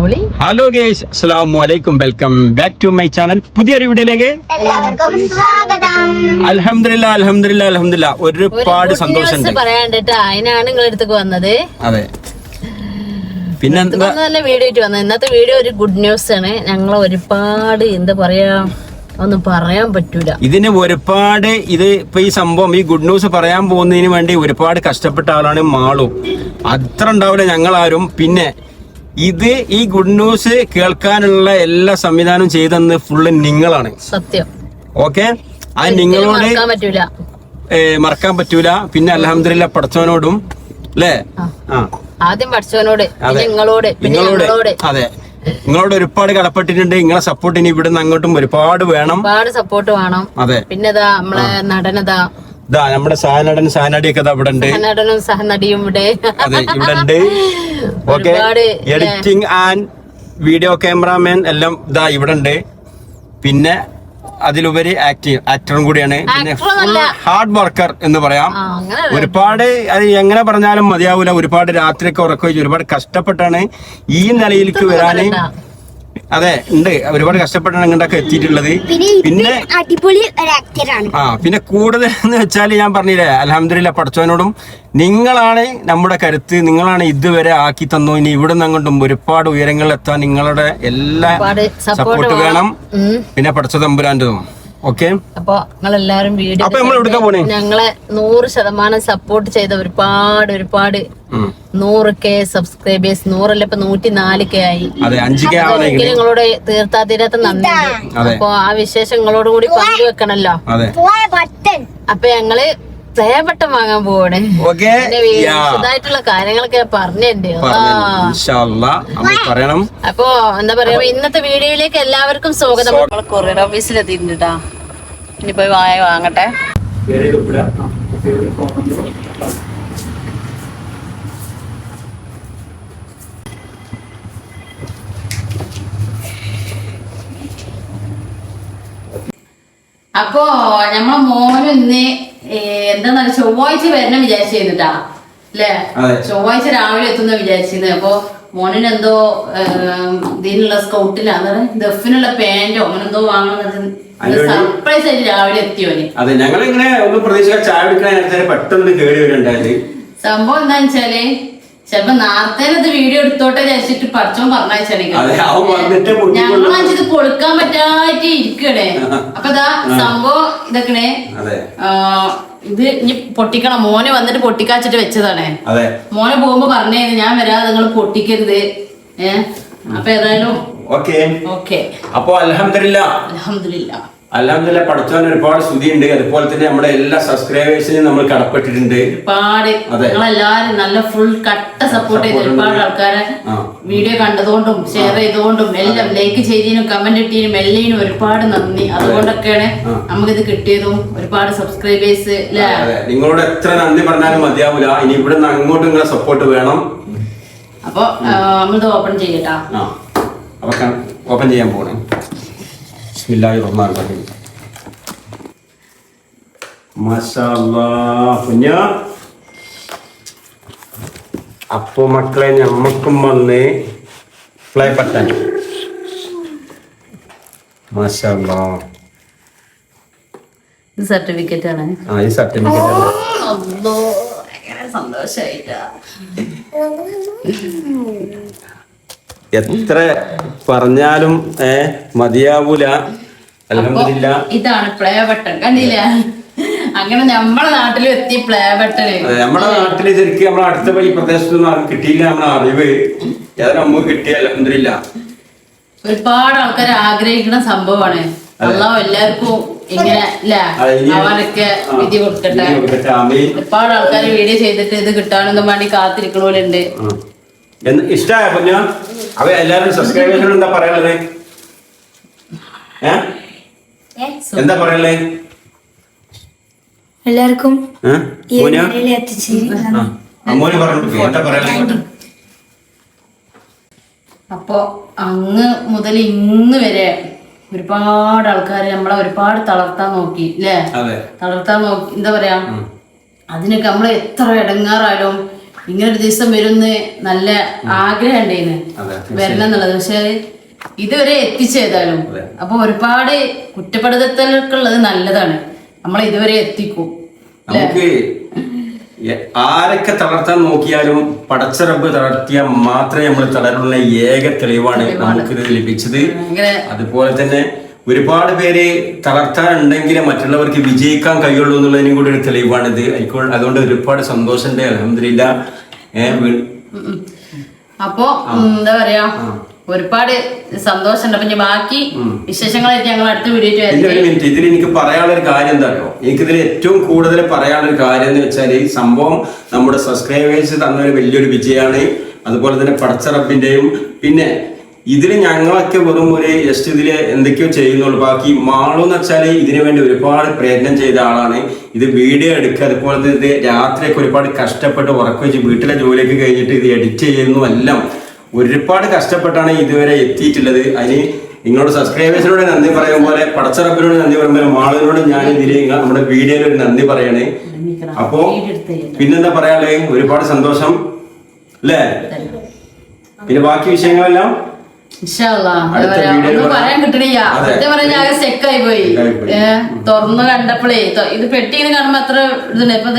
പറഞ്ഞോളി. Hello guys, അസ്സലാമു അലൈക്കും. Welcome back to my channel. പുതിയൊരു വീഡിയോയിലേക്ക് അൽഹംദുലില്ലാ ഒരുപാട് സന്തോഷമുണ്ട് പറയാണ്ടിട്ട് അതിനാണ് നിങ്ങളുടെ അടുത്തേക്ക് വന്നത്. അതെ, പിന്നെ നല്ല വീഡിയോ ആയിട്ട് വന്നത്. ഇന്നത്തെ വീഡിയോ ഒരു ഗുഡ് ന്യൂസ് ആണ്. ഞങ്ങൾ ഒരുപാട് എന്താ പറയാ, ഒന്നും പറയാൻ പറ്റൂല. ഇതിന് ഒരുപാട് ഇത് ഇപ്പൊ ഈ സംഭവം ഈ ഗുഡ് ന്യൂസ് പറയാൻ പോകുന്നതിന് വേണ്ടി ഒരുപാട് കഷ്ടപ്പെട്ട ആളാണ് മാളു. അത്ര ഉണ്ടാവില്ല ഞങ്ങളാരും. പിന്നെ ഇത് ഈ ഗുഡ് ന്യൂസ് കേൾക്കാനുള്ള എല്ലാ സംവിധാനവും ചെയ്തെന്ന് ഫുള്ള് നിങ്ങളാണ്. സത്യം. ഓക്കെ, അത് നിങ്ങളോട് മറക്കാൻ പറ്റൂല. പിന്നെ അൽഹംദുലില്ലാ പടച്ചവനോടും അല്ലേ, ആദ്യം പഠിച്ചവനോട്, നിങ്ങളോട്. അതെ, നിങ്ങളോട് ഒരുപാട് കടപ്പെട്ടിട്ടുണ്ട്. നിങ്ങളെ സപ്പോർട്ട് ഇനി ഇവിടുന്ന് അങ്ങോട്ടും ഒരുപാട് വേണം. ഒരുപാട് സപ്പോർട്ട് വേണം. അതെ, പിന്നെ നമ്മളെ നടനതാ നമ്മുടെ സഹനടൻ സഹനടിയൊക്കെ ഇവിടെ ഉണ്ട്. നടനും സഹനടിയും ഇവിടെ ഇവിടെ ഉണ്ട്. Okay, editing and video cameraman എല്ലാം ഇവിടെ ഉണ്ട്. പിന്നെ അതിലുപരി ആക്ടറും കൂടിയാണ്. പിന്നെ ഹാർഡ് വർക്കർ എന്ന് പറയാം. ഒരുപാട് അത് എങ്ങനെ പറഞ്ഞാലും മതിയാവൂല. ഒരുപാട് രാത്രിയൊക്കെ ഉറക്കം ഒരുപാട് കഷ്ടപ്പെട്ടാണ് ഈ നിലയിലേക്ക് വരാന്. അതെ, ഉണ്ട്. ഒരുപാട് കഷ്ടപ്പെട്ടാണ് ഇങ്ങോട്ടൊക്കെ എത്തിയിട്ടുള്ളത്. പിന്നെ അടിപൊളി ഒരു ആക്ടറാണ്. പിന്നെ കൂടുതൽ എന്ന് വെച്ചാൽ ഞാൻ പറഞ്ഞില്ലേ, അൽഹംദുലില്ലാ പടച്ചവനോടും നിങ്ങളാണ് നമ്മുടെ കരുത്ത്. നിങ്ങളാണ് ഇതുവരെ ആക്കി തന്നു. ഇനി ഇവിടെ നിന്ന് അങ്ങോട്ടും ഒരുപാട് ഉയരങ്ങളിൽ എത്താൻ നിങ്ങളുടെ എല്ലാ സപ്പോർട്ട് വേണം. പിന്നെ പടച്ച തമ്പുരാൻ്റെതും. ഓക്കെ, അപ്പൊ നിങ്ങളെല്ലാരും വീഡിയോ ഞങ്ങളെ 100% സപ്പോർട്ട് ചെയ്ത ഒരുപാട് 100K സബ്സ്ക്രൈബേഴ്സ്, 100 ഇപ്പൊ 104K ആയി. നിങ്ങളോട് തീർത്താതീരാത്ത നന്ദി. അപ്പൊ ആ വിശേഷം നിങ്ങളോട് കൂടി പങ്കുവെക്കണല്ലോ. അപ്പൊ ഞങ്ങള് പ്ലേബട്ടം വാങ്ങാൻ പോവാണ്. വിശദമായിട്ടുള്ള കാര്യങ്ങളൊക്കെ പറഞ്ഞിട്ടുണ്ട്. അപ്പൊ എന്താ പറയാ, ഇന്നത്തെ വീഡിയോയിലേക്ക് എല്ലാവർക്കും സ്വാഗതം. നമ്മൾ കൊറിയർ ഓഫീസിൽ എത്തിയിട്ടുണ്ടാ. ഇനി പോയി വാങ്ങട്ടെ. അപ്പൊ നമ്മളെ മോനും ഇന്ന് എന്താ ചൊവ്വാഴ്ച വരണം വിചാരിച്ചിരുന്നിട്ടാ അല്ലേ? ചൊവ്വാഴ്ച രാവിലെ എത്തുന്ന വിചാരിച്ചിരുന്നത്. അപ്പൊ മോനിന് എന്തോ ഇതിനുള്ള സ്കൗട്ടിലാണ് ദഫിനുള്ള പാന്റോ അങ്ങനെ എന്തോ വാങ്ങണം. സർപ്രൈസ് ആയിട്ട് രാവിലെ എത്തിയോന്. അതെ, ഞങ്ങളിങ്ങനെ ഒന്ന് പ്രതീക്ഷിക്കാൻ ചായ എടുക്കാൻ പെട്ടെന്ന് കേറി വരുന്നുണ്ടായത്. സംഭവം എന്താന്ന് വെച്ചാല് ചിലപ്പോ നേരത്തെ വീഡിയോ എടുത്തോട്ടെ വിചാരിച്ചിട്ട് പഠിച്ചോൻ പറഞ്ഞാൽ ഞങ്ങളത് കൊടുക്കാൻ പറ്റായിട്ട് ഇരിക്കണേ. അപ്പൊ ഇതാ സംഭവം ഇതൊക്കെ ഇത് ഇനി പൊട്ടിക്കണം. മോനെ വന്നിട്ട് പൊട്ടിക്കാച്ചിട്ട് വെച്ചതാണേ. മോനെ പോകുമ്പോ പറഞ്ഞേ ഞാൻ വരാതെ നിങ്ങൾ പൊട്ടിക്കരുത്. അപ്പൊ ഏതായാലും ഓക്കെ. അപ്പൊ അൽഹംദുലില്ലാ പഠിച്ചവന് ഒരുപാട് സ്തുതിയുണ്ട്. അതുപോലെ തന്നെ നമ്മുടെ എല്ലാ സബ്സ്ക്രൈബേഴ്സിനും നമ്മൾ കടപ്പെട്ടിട്ടുണ്ട്. ഒരുപാട് നിങ്ങളെല്ലാരും നല്ല ഫുൾ കട്ട സപ്പോർട്ട് ചെയ്ത് ഒരുപാട് ആൾക്കാരെ വീഡിയോ കണ്ടതുകൊണ്ടും ഷെയർ ചെയ്തുകൊണ്ടും എല്ലാം ലൈക്ക് ചെയ്തതിനും കമന്റ് ഇട്ടതിനും എല്ലാം ഒരുപാട് നന്ദി. അതുകൊണ്ടൊക്കെയാണ് നമുക്കിത് കിട്ടിയതും. ഒരുപാട് സബ്സ്ക്രൈബേഴ്സ് നിങ്ങളോട് എത്ര നന്ദി പറഞ്ഞാലും മതിയാവൂല. ഇനി ഇവിടെ നിന്ന് അങ്ങോട്ടും നിങ്ങളെ സപ്പോർട്ട് വേണം. അപ്പൊ നമ്മളിത് ഓപ്പൺ ചെയ്യട്ടാ. ഓപ്പൺ ചെയ്യാൻ പോണേ. ബിസ്മില്ലാഹിർറഹ്മാനിർറഹീം. മാഷാഅല്ലാഹ് കുഞ്ഞാ. അപ്പൊ മക്കളെ ഞമ്മക്കും വന്ന് ഫ്ലൈ പറ്റാൻ. മാഷാഅല്ലാഹ്, ഇത് സർട്ടിഫിക്കറ്റ് ആണ്. ഈ സർട്ടിഫിക്കറ്റ് സന്തോഷായിട്ടാ. എത്ര പറഞ്ഞാലും മതിയാവൂല. അൽഹംദുലില്ലാ. ഇതാണ് പ്ലേ ബട്ടൺ, കണ്ടില്ല? അങ്ങനെ നമ്മളെ നാട്ടിലും എത്തി പ്ലേ ബട്ടൺ. നമ്മുടെ നാട്ടില് ശരിക്കും നമ്മളെ അടുത്ത ഈ പ്രദേശത്തൊന്നും ആർക്കും കിട്ടിയില്ല. നമ്മളെ അറിവ് നമുക്ക് കിട്ടിയ അൽഹംദുലില്ലാ. ഒരുപാട് ആൾക്കാർ ആഗ്രഹിക്കുന്ന സംഭവമാണ്. അല്ലാഹു എല്ലാവർക്കും ഇങ്ങനെ അവനൊക്കെ വിധി കൊടുക്കട്ടെ. ഒരുപാട് ആൾക്കാർ വീഡിയോ ചെയ്തിട്ട് ഇത് കിട്ടാനൊന്നും വേണ്ടി കാത്തിരിക്കണോലുണ്ട്. ഇഷ്ടായ കുഞ്ഞ? അവ എല്ലാവരും സബ്സ്ക്രൈബേഴ്സിനോട് എന്താ പറയാനുള്ളത്? എന്താ പറയാനുള്ളത് എല്ലാവർക്കും? അപ്പൊ അങ്ങ് മുതൽ ഇന്ന് വരെ ഒരുപാട് ആൾക്കാര് നമ്മളെ ഒരുപാട് തളർത്താൻ നോക്കി അല്ലേ? തളർത്താൻ നോക്കി. എന്താ പറയാ, അതിനൊക്കെ നമ്മള് എത്ര ഇടങ്ങാറായാലും ഇങ്ങനെ ഒരു ദിവസം വരുന്ന് നല്ല ആഗ്രഹം ഉണ്ടായിരുന്നു വരണം എന്നുള്ളത്. പക്ഷെ ഇതുവരെ എത്തിച്ചേതാലും അപ്പൊ ഒരുപാട് കുറ്റപ്പെടുത്തലൊക്കെ ഉള്ളത് നല്ലതാണ്, നമ്മളെ ഇതുവരെ എത്തിക്കും. നമുക്ക് ആരൊക്കെ തളർത്താൻ നോക്കിയാലും പടച്ച റബ്ബ് തളർത്തിയാൽ മാത്രമേ നമ്മൾ തളരുള്ള ഏക തെളിവാണ് നമുക്കിത് ലഭിച്ചത്. അതുപോലെ തന്നെ ഒരുപാട് പേര് തളർത്താനുണ്ടെങ്കിൽ മറ്റുള്ളവർക്ക് വിജയിക്കാൻ കഴിയുള്ളൂ എന്നുള്ളതിനും കൂടി ഒരു തെളിവാണിത്. അതുകൊണ്ട് ഒരുപാട് സന്തോഷമുണ്ട്, അൽഹംദുലില്ലാ. അപ്പൊ എന്താ പറയാ, ഒരുപാട് സന്തോഷമുണ്ട്. അപ്പൊ ബാക്കി വിശേഷങ്ങളായിട്ട് ഞങ്ങൾ അടുത്ത വീഡിയോ. ഇതിൽ എനിക്ക് പറയാനുള്ള ഒരു കാര്യം എന്താ അറിയോ, എനിക്കിതിൽ ഏറ്റവും കൂടുതൽ പറയാനുള്ള ഒരു കാര്യം എന്ന് വെച്ചാൽ ഈ സംഭവം നമ്മുടെ സബ്സ്ക്രൈബേഴ്സ് തന്നൊരു വലിയൊരു വിജയമാണ്. അതുപോലെ തന്നെ പടച്ച റബ്ബിന്റെയും പിന്നെ ഇതിൽ ഞങ്ങളൊക്കെ വെറും ഒരു ജസ്റ്റ് ഇതില് എന്തൊക്കെയോ ചെയ്യുന്നുള്ളൂ. ബാക്കി മാളു എന്ന് വെച്ചാൽ ഇതിനു വേണ്ടി ഒരുപാട് പ്രയത്നം ചെയ്ത ആളാണ്. ഇത് വീഡിയോ എടുക്കുക, അതുപോലെ തന്നെ ഇത് രാത്രിയൊക്കെ ഒരുപാട് കഷ്ടപ്പെട്ട് ഉറക്കം വെച്ച് വീട്ടിലെ ജോലിയൊക്കെ കഴിഞ്ഞിട്ട് ഇത് എഡിറ്റ് ചെയ്യുന്നു എല്ലാം ഒരുപാട് കഷ്ടപ്പെട്ടാണ് ഇതുവരെ എത്തിയിട്ടുള്ളത്. അതിന് നിങ്ങളോട് സബ്സ്ക്രൈബേഴ്സിനോട് നന്ദി പറയും പോലെ പടച്ച റബ്ബിനോട് നന്ദി പറയുമ്പോൾ മാളുവിനോട് ഞാൻ ഇതിൽ നമ്മുടെ വീഡിയോയിൽ ഒരു നന്ദി പറയണേ. അപ്പോ പിന്നെന്താ പറയാനുള്ളത്, ഒരുപാട് സന്തോഷം അല്ലേ. പിന്നെ ബാക്കി വിഷയങ്ങളെല്ലാം ഒന്നും പറയാൻ കിട്ടണില്ല. സത്യം പറഞ്ഞ ആകെ സ്റ്റെക്കായി പോയി. തുറന്ന് കണ്ടപ്പോഴേ ഇത് പെട്ടി ഇങ്ങനെ കാണുമ്പോ അത്ര ഇതുണ്ട്. ഇപ്പൊ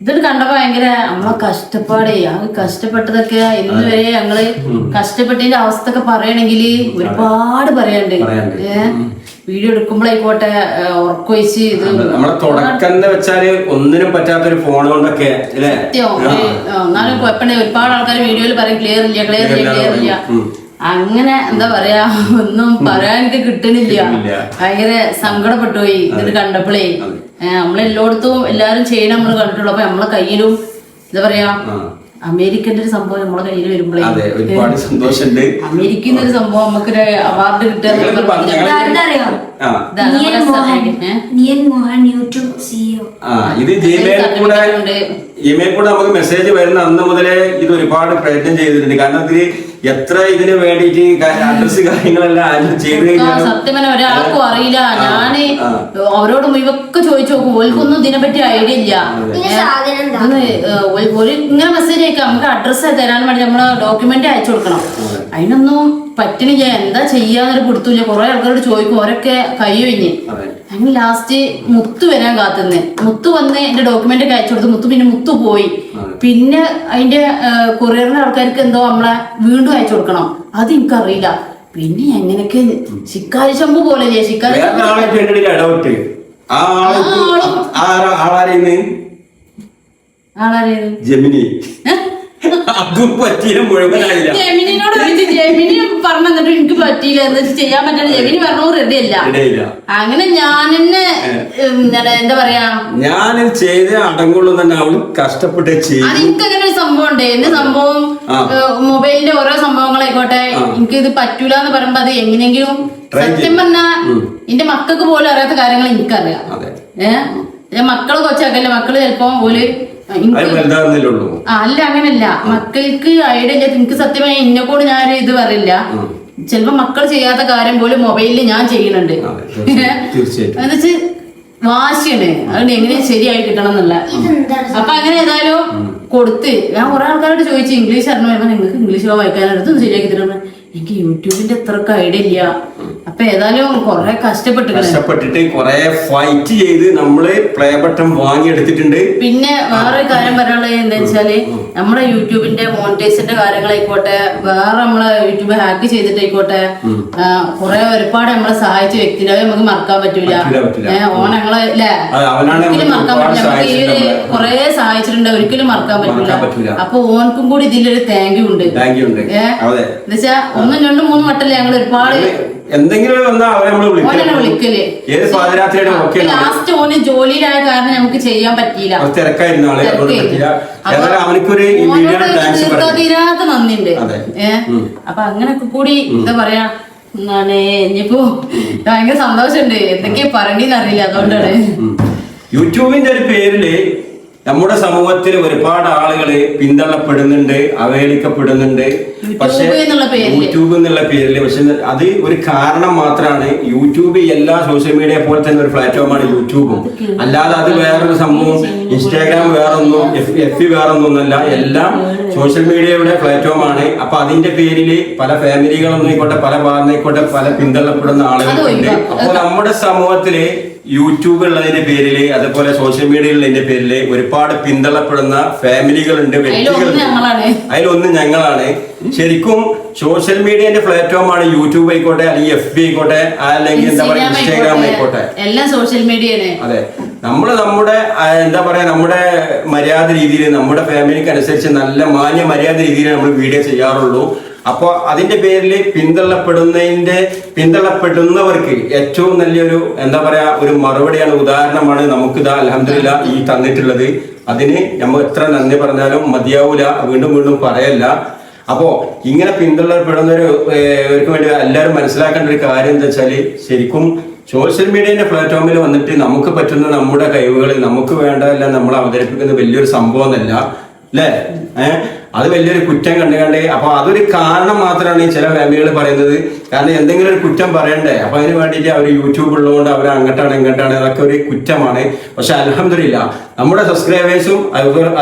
ഇതൊരു കണ്ടപ്പോ ഭയങ്കര നമ്മളെ കഷ്ടപ്പാടേ, ആ കഷ്ടപ്പെട്ടതൊക്കെ ഇന്ന് വരെ ഞങ്ങള് കഷ്ടപ്പെട്ടതിന്റെ അവസ്ഥ ഒക്കെ പറയണെങ്കിൽ ഒരുപാട് പറയാണ്ട്. വീഡിയോ എടുക്കുമ്പോഴായിക്കോട്ടെ ഉറക്കൊഴിച്ച് ഇത് നമ്മളെ തുടക്കം എന്ന് വെച്ചാല് ഒന്നിനും പറ്റാത്തൊരു ഫോൺ കൊണ്ടൊക്കെ സത്യം. എന്നാലും കുഴപ്പമില്ല, ഒരുപാട് ആൾക്കാർ വീഡിയോയിൽ പറയും ക്ലിയർ ഇല്ല ക്ലിയർ ഇല്ല ക്ലിയർ ഇല്ല. അങ്ങനെ എന്താ പറയാ, ഒന്നും പറയാൻ എനിക്ക് കിട്ടണില്ല. ഭയങ്കര സങ്കടപ്പെട്ടു പോയി ഇത് കണ്ടപ്പോഴേ. നമ്മളെല്ലായിടത്തും എല്ലാരും ചെയ്യണം നമ്മൾ കണ്ടിട്ടുള്ളൂ. അപ്പൊ നമ്മളെ കയ്യിലും എന്താ പറയാ അമേരിക്കന്റെ ഒരു സംഭവം നമ്മളെ കയ്യിൽ വരുമ്പോഴേ ഒരുപാട് സന്തോഷമുണ്ട്. അമേരിക്കന്റെ ഒരു സംഭവം നമുക്കൊരു അവാർഡ് കിട്ടുക. ഇത് ജിമെയിൽ കൂടെ നമുക്ക് മെസ്സേജ് വരുന്ന അന്ന് മുതലേ ഇത് ഒരുപാട് പ്രയത്നം ചെയ്തിട്ടുണ്ട്. കാരണം ഇതില് എത്ര ഇതിന് വേണ്ടിട്ട് അഡ്രസ് കാര്യങ്ങളെല്ലാം ചെയ്ത് കഴിഞ്ഞാൽ സത്യം പറഞ്ഞാൽ ഒരാൾക്കും അറിയില്ല. ഞാന് അവരോട് ഇവൊക്കെ ചോദിച്ചു നോക്കും, ഓൽക്കൊന്നും ഇതിനെപ്പറ്റി ഐഡിയ ഇല്ല. ഒരു ഇങ്ങനെ മെസ്സേജ് അയക്കാം, നമുക്ക് അഡ്രസ്സ് തരാൻ വേണ്ടി നമ്മള് ഡോക്യുമെന്റ് അയച്ചു കൊടുക്കണം. അതിനൊന്നും പറ്റണില്ല, എന്താ ചെയ്യാന്നൊരു കൊടുത്തില്ല. കുറെ ആൾക്കാരോട് ചോദിക്കും, ഓരൊക്കെ കൈ കഴിഞ്ഞ്. അങ്ങനെ ലാസ്റ്റ് മുത്തു വരാൻ കാത്തുനിന്ന് മുത്തു വന്ന് എന്റെ ഡോക്യുമെന്റ് ഒക്കെ അയച്ചു കൊടുത്തു. പിന്നെ മുത്തു പോയി. പിന്നെ അതിന്റെ കൊറിയറിന്റെ ആൾക്കാർക്ക് എന്തോ നമ്മളെ വീണ്ടും അയച്ചു കൊടുക്കണം, അത് എനിക്കറിയില്ല. പിന്നെ എങ്ങനെയൊക്കെ ശിക്കാരി ശമ്പു പോലെ ശിക്കാരി ആളാരെയും ജെമിനി അതും പറ്റിയ മുഴുവനായില്ല. ജെമിനിനോട് ജെമിനി പറഞ്ഞു തന്നിട്ട് എനിക്ക് പറ്റിയില്ല, എന്ന് ചെയ്യാൻ പറ്റില്ല. ജെമിനി പറഞ്ഞു റെഡി അല്ല. അങ്ങനെ ഞാൻ തന്നെ എന്താ പറയാ, ഞാൻ ചെയ്ത് അടങ്ങുള്ളൂ തന്നെ അവള് കഷ്ടപ്പെട്ട് ചെയ്യും. അത് എനിക്ക് അങ്ങനെ ഒരു സംഭവം ഉണ്ട്. എന്റെ സംഭവം മൊബൈലിന്റെ ഓരോ സംഭവങ്ങളായിക്കോട്ടെ, എനിക്ക് ഇത് പറ്റൂല എന്ന് പറയുമ്പോ അത് എങ്ങനെയെങ്കിലും സത്യം പറഞ്ഞാ എന്റെ മക്കൾക്ക് പോലും അറിയാത്ത കാര്യങ്ങൾ എനിക്കറിയാം. മക്കള് കൊച്ചാക്കല്ലേ, മക്കള് ചിലപ്പോ ഓല് അല്ല അങ്ങനല്ല, മക്കൾക്ക് ഐഡിയ ഇല്ല. എനിക്ക് സത്യമായി എന്നെ കൂടെ ഞാൻ ഇത് പറയില്ല. ചിലപ്പോ മക്കൾ ചെയ്യാത്ത കാര്യം പോലും മൊബൈലിൽ ഞാൻ ചെയ്യുന്നുണ്ട്. എന്നുവെച്ച് വാശിയാണ്, അതുകൊണ്ട് എങ്ങനെയാ ശരിയായി കിട്ടണം എന്നുള്ള. അപ്പൊ അങ്ങനെ ഏതായാലും കൊടുത്ത് ഞാൻ കുറെ ആൾക്കാരോട് ചോദിച്ചു ഇംഗ്ലീഷ് അറിഞ്ഞു, നിങ്ങൾക്ക് ഇംഗ്ലീഷ് വായിക്കാനായിട്ടൊന്നും ശരിയാക്കി തരുന്നു. എനിക്ക് യൂട്യൂബിന്റെ അത്രക്ക് ഐഡിയ ഇല്ല. അപ്പൊ ഏതായാലും കൊറേ കഷ്ടപ്പെട്ടിട്ട് കൊറേ ഫൈറ്റ് ചെയ്ത് നമ്മള് പ്ലേ ബട്ടൺ വാങ്ങിയെടുത്തിട്ടുണ്ട്. പിന്നെ വേറൊരു കാര്യം പറയാനുള്ളത് എന്താ വെച്ചാല്, നമ്മുടെ യൂട്യൂബിന്റെ മോണിറ്റൈസിന്റെ കാര്യങ്ങളായിക്കോട്ടെ, വേറെ നമ്മളെ യൂട്യൂബ് ഹാക്ക് ചെയ്തിട്ടായിക്കോട്ടെ, കൊറേ ഒരുപാട് നമ്മളെ സഹായിച്ച വ്യക്തിനെ നമുക്ക് മറക്കാൻ പറ്റൂല. ഓൻ ഞങ്ങളെ അല്ലേ ഒരിക്കലും മറക്കാൻ പറ്റില്ല. നമുക്ക് ഈ ഒരു കൊറേ സഹായിച്ചിട്ടുണ്ട്, ഒരിക്കലും മറക്കാൻ പറ്റൂല. അപ്പൊ ഓനക്കും കൂടി ഇതിലൊരു താങ്ക് യു ഉണ്ട്. എന്നുവെച്ചാ 1, 2, 3 വട്ടല്ലേ ഞങ്ങൾ ഒരുപാട് എന്തെങ്കിലും വിളിക്കല്. ലാസ്റ്റ് ഓന് ജോലിയിലായ കാരണം നമുക്ക് ചെയ്യാൻ പറ്റിയില്ല, തീരാത്ത നന്ദിണ്ട്. അപ്പൊ അങ്ങനൊക്കെ കൂടി എന്താ പറയാ, ഇനിയിപ്പോ ഭയങ്കര സന്തോഷമുണ്ട്. എന്തൊക്കെയാ പറയണെന്ന് അറിയില്ല, അതുകൊണ്ടാണ്. യൂട്യൂബിന്റെ ഒരു പേരില് നമ്മുടെ സമൂഹത്തിൽ ഒരുപാട് ആളുകൾ പിന്തള്ളപ്പെടുന്നുണ്ട്, അവഹേളിക്കപ്പെടുന്നുണ്ട്. പക്ഷെ യൂട്യൂബ് എന്നുള്ള പേരില് പക്ഷെ അത് ഒരു കാരണം മാത്രമാണ്. യൂട്യൂബ് എല്ലാ സോഷ്യൽ മീഡിയ പോലെ തന്നെ ഒരു പ്ലാറ്റ്ഫോമാണ് യൂട്യൂബും. അല്ലാതെ അത് വേറൊരു സംഭവം, ഇൻസ്റ്റാഗ്രാം വേറൊന്നും, FB വേറൊന്നൊന്നല്ല. എല്ലാം സോഷ്യൽ മീഡിയയുടെ പ്ലാറ്റ്ഫോമാണ്. അപ്പൊ അതിന്റെ പേരിൽ പല ഫാമിലികളൊന്നും ആയിക്കോട്ടെ, പല ഭാഗത്തായിക്കോട്ടെ, പല പിന്തള്ളപ്പെടുന്ന ആളുകളുണ്ട്. അപ്പോൾ നമ്മുടെ സമൂഹത്തില് യൂട്യൂബ് ഉള്ളതിന്റെ പേരില്, അതുപോലെ സോഷ്യൽ മീഡിയ ഉള്ളതിന്റെ പേരില് ഒരുപാട് പിന്തള്ളപ്പെടുന്ന ഫാമിലികളുണ്ട്, വ്യക്തികളുണ്ട്. അതിലൊന്ന് ഞങ്ങളാണ്. ശരിക്കും സോഷ്യൽ മീഡിയന്റെ പ്ലാറ്റ്ഫോമാണ് യൂട്യൂബ് ആയിക്കോട്ടെ, അല്ലെങ്കിൽ FB ആയിക്കോട്ടെ, അല്ലെങ്കിൽ എന്താ പറയാ ഇൻസ്റ്റാഗ്രാം ആയിക്കോട്ടെ, എല്ലാം സോഷ്യൽ മീഡിയയാണ്. അതെ, നമ്മുടെ എന്താ പറയാ നമ്മുടെ മര്യാദ രീതിയിൽ, നമ്മുടെ ഫാമിലിക്ക് അനുസരിച്ച് നല്ല മാന്യ മര്യാദ രീതിയിൽ നമ്മൾ വീഡിയോ ചെയ്യാറുള്ളൂ. അപ്പോൾ അതിന്റെ പേരിൽ പിന്തള്ളപ്പെടുന്നവർക്ക് ഏറ്റവും നല്ലൊരു എന്താ പറയാ ഒരു മറുപടിയാണ്, ഉദാഹരണമാണ് നമുക്കിതാ അൽഹംദുലില്ലാ ഈ തന്നിട്ടുള്ളത്. അതിന് നമ്മൾ എത്ര നന്ദി പറഞ്ഞാലും മതിയാവൂല, വീണ്ടും വീണ്ടും പറയല്ല. അപ്പോ ഇങ്ങനെ പിന്തള്ളപ്പെടുന്നവർക്ക് വേണ്ടി എല്ലാവരും മനസ്സിലാക്കേണ്ട ഒരു കാര്യം എന്താ വെച്ചാല്, ശരിക്കും സോഷ്യൽ മീഡിയന്റെ പ്ലാറ്റ്ഫോമിൽ വന്നിട്ട് നമുക്ക് പറ്റുന്ന നമ്മുടെ കഴിവുകൾ നമുക്ക് വേണ്ടതെല്ലാം നമ്മൾ അവതരിപ്പിക്കുന്ന വലിയൊരു സംഭവം എന്നല്ല, അല്ലേ? അത് വലിയൊരു കുറ്റം കണ്ടുകണ്ടേ. അപ്പൊ അതൊരു കാരണം മാത്രമാണ് ഈ ചില ഫാമിലികൾ പറയുന്നത്. കാരണം എന്തെങ്കിലും ഒരു കുറ്റം പറയണ്ടേ, അപ്പൊ അതിന് വേണ്ടിയിട്ട് അവർ യൂട്യൂബ് ഉള്ളതുകൊണ്ട് അവർ അങ്ങോട്ടാണ് ഇങ്ങോട്ടാണ്, അതൊക്കെ ഒരു കുറ്റമാണ്. പക്ഷെ അൽഹംദുലില്ലാ നമ്മുടെ സബ്സ്ക്രൈബേഴ്സും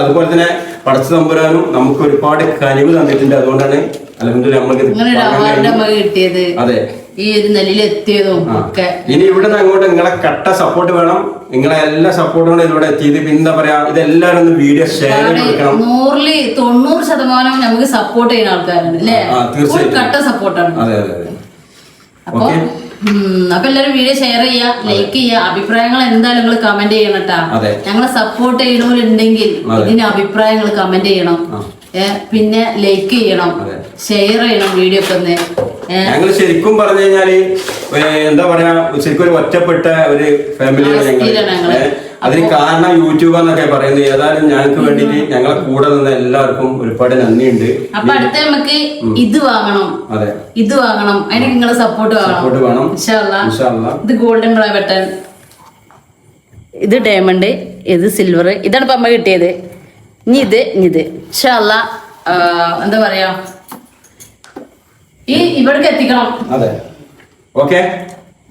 അതുപോലെ തന്നെ പടച്ച തമ്പുരാനും നമുക്ക് ഒരുപാട് കഴിവ് തന്നിട്ടുണ്ട്. അതുകൊണ്ടാണ് അൽഹംദുലില്ലാ നമുക്ക് കിട്ടിയത്. അതെ, ഈ ഒരു നിലയിൽ എത്തിയതും ഒക്കെ. ഇനി ഇവിടെ നിന്ന് അങ്ങോട്ട് നിങ്ങളെ കട്ട സപ്പോർട്ട് വേണം. നിങ്ങളെ എല്ലാ സപ്പോർട്ടും ഇതിലൂടെ എത്തിയത്. പിന്നെ എന്താ പറയാ, ഇതെല്ലാവരും ഒന്ന് വീഡിയോ ഷെയർ ചെയ്യണം. 100% നമുക്ക് സപ്പോർട്ട് ചെയ്യുന്ന ആൾക്കാരുണ്ട് അല്ലേ? തീർച്ചയായും കട്ട സപ്പോർട്ടാണ്. അതെ അതെ അതെ. അപ്പൊ എല്ലാരും വീഡിയോ ഷെയർ ചെയ്യുക, ലൈക്ക് ചെയ്യുക, അഭിപ്രായങ്ങൾ എന്തായാലും നിങ്ങൾ കമന്റ് ചെയ്യണം കേട്ടാ. ഞങ്ങളെ സപ്പോർട്ട് ചെയ്യണവരുണ്ടെങ്കിൽ ഇതിന്റെ അഭിപ്രായങ്ങൾ കമന്റ് ചെയ്യണം. പിന്നെ ലൈക്ക് ചെയ്യണം, ഷെയർ ചെയ്യണം വീഡിയോ ഒക്കെ ഒന്ന്. ഞങ്ങൾ ശരിക്കും പറഞ്ഞു കഴിഞ്ഞാല് എന്താ പറയാ, ശരിക്കും ഒരു ഒറ്റപ്പെട്ട ഒരു ഫാമിലിയാണ് ഞങ്ങൾ. അതിന് കാരണം യൂട്യൂബ് എന്നൊക്കെ പറയുന്നത്. ഏതായാലും ഞങ്ങൾക്ക് വേണ്ടിട്ട് ഞങ്ങളെ കൂടെ നിന്ന് എല്ലാവർക്കും ഒരുപാട് നന്ദിയുണ്ട്. അപ്പൊ അടുത്ത നമുക്ക് ഇത് വാങ്ങണം, അതെ ഇത് വാങ്ങണം, അതിന് നിങ്ങളെ സപ്പോർട്ട് വേണം. ഇത് ഗോൾഡൻ കളർ ബട്ടൺ, ഇത് ഡയമണ്ട്, ഇത് സിൽവർ, ഇതാണ് ഇപ്പൊ അമ്മ കിട്ടിയത്. ഇനി ഇത് ഇൻഷാ അല്ലാ എന്താ പറയാ ഇവിടേക്ക് എത്തിക്കണം. അതെ, ഓക്കെ.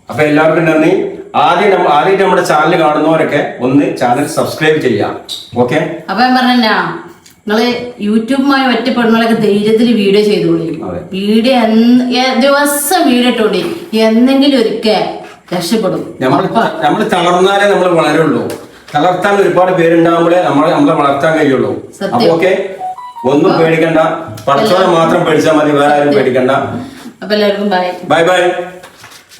അപ്പൊ എല്ലാവർക്കും നന്ദി. ആദ്യം നമ്മുടെ ചാനൽ കാണുന്നവരൊക്കെ ഒന്ന് ചാനൽ സബ്സ്ക്രൈബ് ചെയ്യാം. ഓക്കെ. അപ്പൊ ഞാൻ പറഞ്ഞ നിങ്ങള് യൂട്യൂബുമായി ഒറ്റപ്പെടുന്നവരൊക്കെ ധൈര്യത്തിൽ വീഡിയോ ചെയ്തോളി. വീഡിയോ ദിവസം വീഡിയോ ഇട്ടോളി, എന്തെങ്കിലും ഒരിക്കൽ രക്ഷപ്പെടും. നമ്മൾ തളർന്നാലേ നമ്മൾ വളരുള്ളൂ. തളർത്താൻ ഒരുപാട് പേരുണ്ടാകുമ്പോഴേ നമ്മളെ വളർത്താൻ കഴിയുള്ളൂ. അപ്പൊ ഓക്കെ, ഒന്നും പേടിക്കണ്ട, പടച്ചോനെ മാത്രം പേടിച്ചാൽ മതി, വേറെ ആരും പേടിക്കണ്ട. അപ്പൊ എല്ലാവർക്കും ബൈ ബൈ ബൈ.